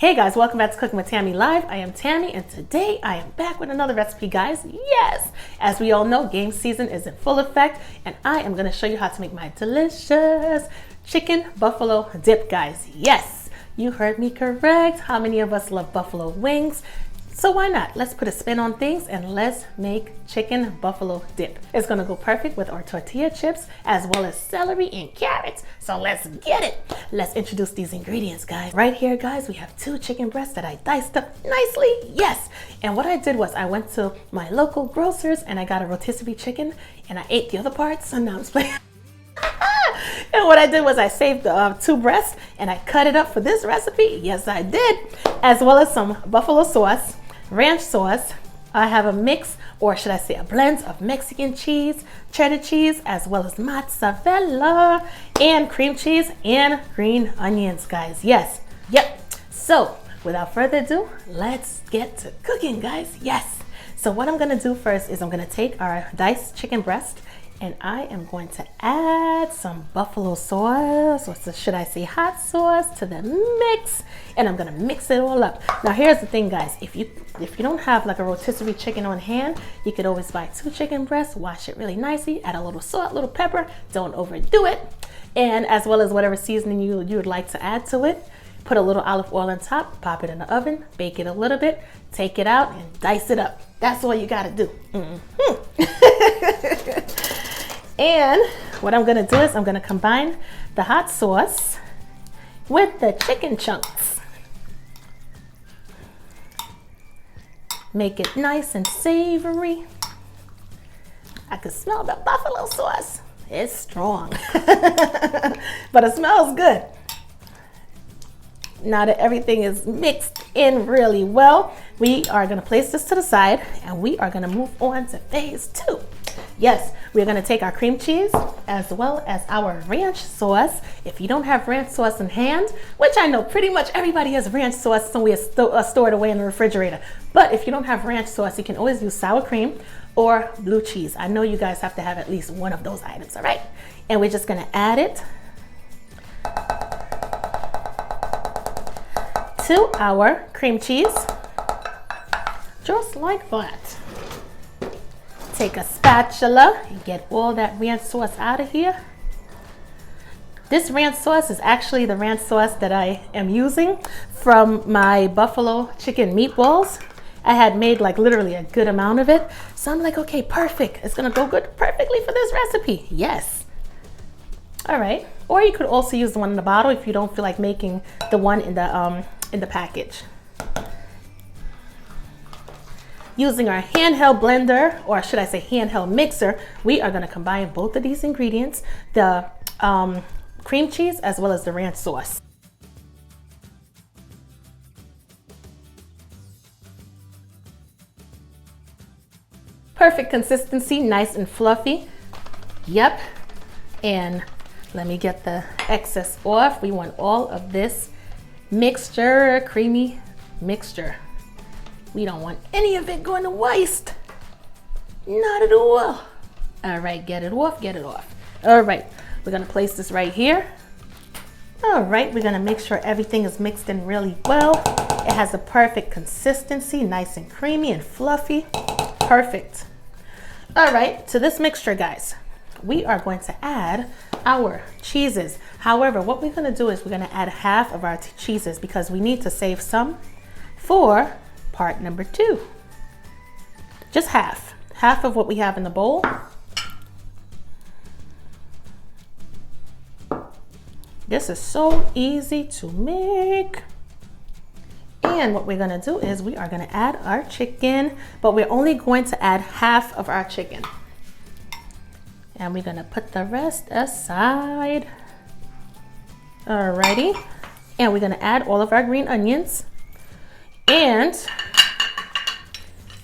Hey guys, welcome back to Cooking with Tammy Live. I am Tammy and today I am back with another recipe, guys. Yes! As we all know, game season is in full effect and I am going to show you how to make my delicious chicken buffalo dip, guys. Yes, you heard me correct. How many of us love buffalo wings? So why not? Let's put a spin on things and let's make chicken buffalo dip. It's gonna go perfect with our tortilla chips as well as celery and carrots. So let's get it. Let's introduce these ingredients, guys. Right here, guys, we have 2 chicken breasts that I diced up nicely. Yes. And what I did was I went to my local grocers and I got a rotisserie chicken and I ate the other parts. And now I'm playing. And what I did was I saved the 2 breasts and I cut it up for this recipe. Yes, I did. As well as some buffalo sauce, ranch sauce. I have a mix, or should I say a blend of Mexican cheese, cheddar cheese, as well as mozzarella and cream cheese and green onions, guys. Yes, yep. So without further ado, let's get to cooking, guys. Yes. So what I'm gonna do first is I'm gonna take our diced chicken breast and I am going to add some buffalo sauce, or should I say hot sauce, to the mix, and I'm gonna mix it all up. Now here's the thing, guys, if you don't have like a rotisserie chicken on hand, you could always buy 2 chicken breasts, wash it really nicely, add a little salt, little pepper, don't overdo it, and as well as whatever seasoning you would like to add to it. Put a little olive oil on top, pop it in the oven, bake it a little bit, take it out and dice it up. That's all you gotta do. And what I'm gonna do is I'm gonna combine the hot sauce with the chicken chunks. Make it nice and savory. I can smell the buffalo sauce. It's strong, but it smells good. Now that everything is mixed in really well, we are gonna place this to the side and we are gonna move on to phase 2. Yes, we're gonna take our cream cheese as well as our ranch sauce. If you don't have ranch sauce in hand, which I know pretty much everybody has ranch sauce somewhere stored away in the refrigerator, but if you don't have ranch sauce, you can always use sour cream or blue cheese. I know you guys have to have at least one of those items, all right? And we're just gonna add it to our cream cheese, just like that. Take a spatula and get all that ranch sauce out of here. This ranch sauce is actually the ranch sauce that I am using from my buffalo chicken meatballs. I had made like literally a good amount of it. So I'm like, okay, perfect. It's gonna go good perfectly for this recipe. Yes. All right. Or you could also use the one in the bottle if you don't feel like making the one in the package. Using our handheld blender, or should I say handheld mixer, we are going to combine both of these ingredients, the cream cheese as well as the ranch sauce. Perfect consistency, nice and fluffy. Yep. And let me get the excess off. We want all of this mixture, creamy mixture. We don't want any of it going to waste. Not at all. All right, get it off, get it off. All right, we're gonna place this right here. All right, we're gonna make sure everything is mixed in really well. It has a perfect consistency, nice and creamy and fluffy. Perfect. All right, to this mixture, guys, we are going to add our cheeses. However, what we're gonna do is we're gonna add half of our cheeses because we need to save some for part number 2. Just half of what we have in the bowl. This is so easy to make. And what we're gonna do is we are gonna add our chicken, but we're only going to add half of our chicken. And we're gonna put the rest aside. Alrighty. And we're gonna add all of our green onions. And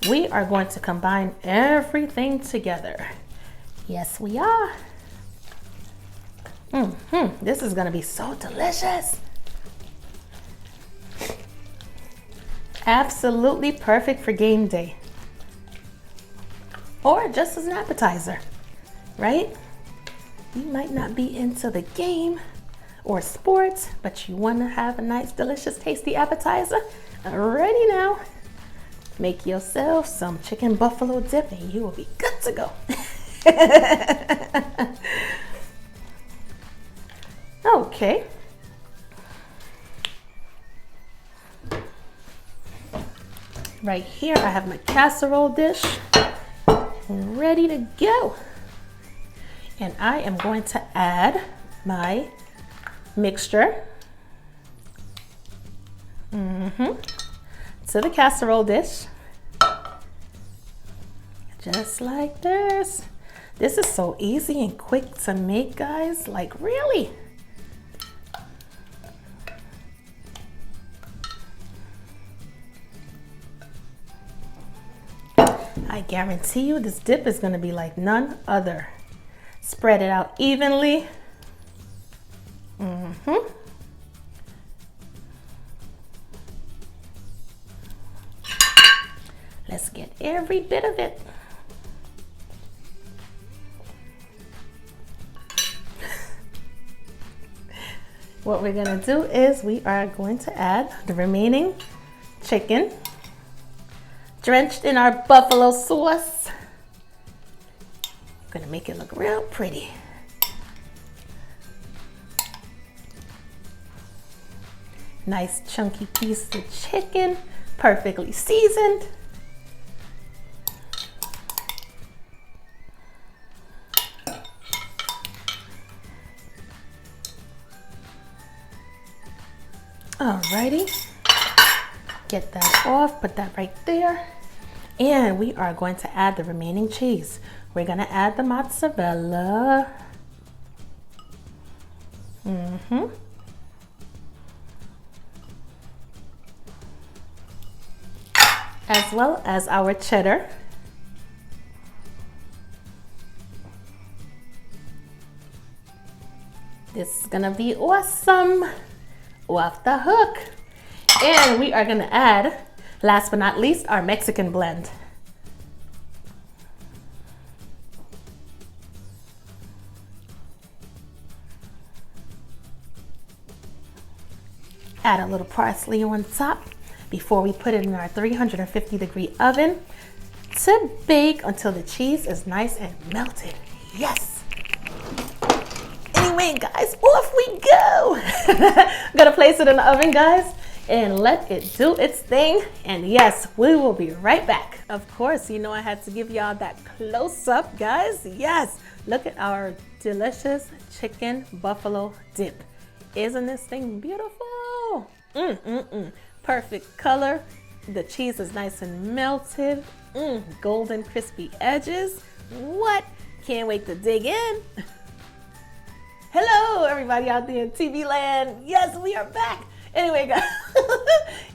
we are going to combine everything together. Yes, we are. This is gonna be so delicious. Absolutely perfect for game day. Or just as an appetizer, right? You might not be into the game, or sports, but you want to have a nice, delicious, tasty appetizer? Ready now. Make yourself some chicken buffalo dip and you will be good to go. Okay. Right here, I have my casserole dish ready to go. And I am going to add my mixture to the casserole dish. Just like this. This is so easy and quick to make, guys. Like, really. I guarantee you this dip is going to be like none other. Spread it out evenly. Let's get every bit of it. What we're going to do is we are going to add the remaining chicken drenched in our buffalo sauce. I'm going to make it look real pretty. Nice chunky piece of chicken, perfectly seasoned. Alrighty, get that off, put that right there. And we are going to add the remaining cheese. We're going to add the mozzarella. As well as our cheddar. This is going to be awesome. Off the hook. And we are going to add, last but not least, our Mexican blend. Add a little parsley on top before we put it in our 350-degree oven to bake until the cheese is nice and melted. Yes. Anyway, guys, off we go. I'm gonna place it in the oven, guys, and let it do its thing. And yes, we will be right back. Of course, you know I had to give y'all that close-up, guys. Yes, look at our delicious chicken buffalo dip. Isn't this thing beautiful? Perfect color. The cheese is nice and melted. Golden crispy edges. What? Can't wait to dig in. Hello, everybody out there in TV land. Yes, we are back. Anyway, guys.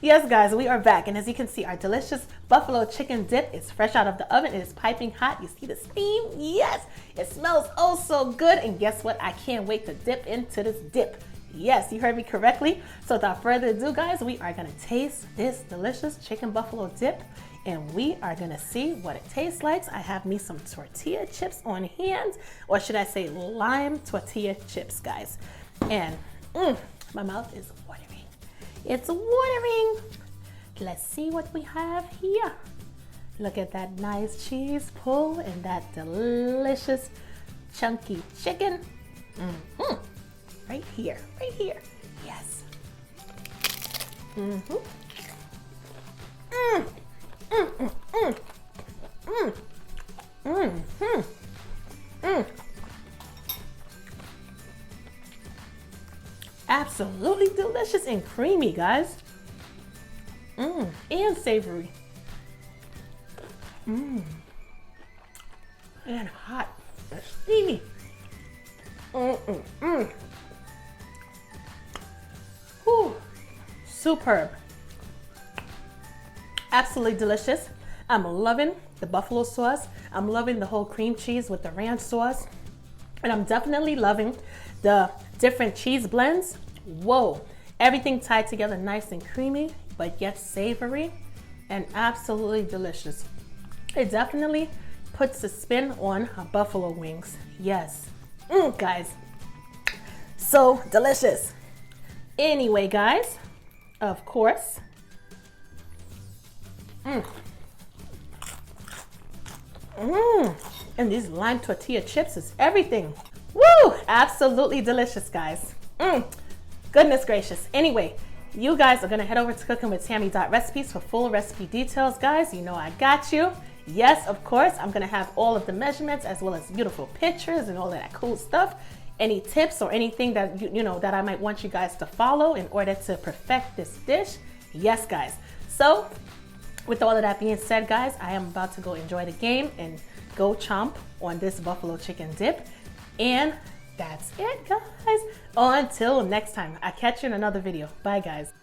Yes, guys, we are back. And as you can see, our delicious buffalo chicken dip is fresh out of the oven. It is piping hot. You see the steam? Yes, it smells oh so good. And guess what? I can't wait to dip into this dip. Yes, you heard me correctly. So without further ado, guys, we are going to taste this delicious chicken buffalo dip. And we are gonna see what it tastes like. I have me some tortilla chips on hand, or should I say lime tortilla chips, guys. And my mouth is watering. It's watering. Let's see what we have here. Look at that nice cheese pull and that delicious chunky chicken. Right here, right here. Yes. Absolutely delicious and creamy, guys. And savory. And hot and steamy. Whew. Superb. Absolutely delicious. I'm loving the buffalo sauce. I'm loving the whole cream cheese with the ranch sauce. And I'm definitely loving the different cheese blends. Whoa. Everything tied together nice and creamy, but yet savory and absolutely delicious. It definitely puts a spin on buffalo wings. Yes. Guys. so delicious. Anyway, guys, of course, and these lime tortilla chips is everything. Woo! Absolutely delicious, guys. Goodness gracious. Anyway, you guys are gonna head over to cookingwithtammy.recipes for full recipe details, guys. You know I got you. Yes, of course, I'm gonna have all of the measurements as well as beautiful pictures and all of that cool stuff. Any tips or anything that you know that I might want you guys to follow in order to perfect this dish. Yes, guys. So with all of that being said, guys, I am about to go enjoy the game and go chomp on this buffalo chicken dip. And that's it, guys. Until next time, I'll catch you in another video. Bye, guys.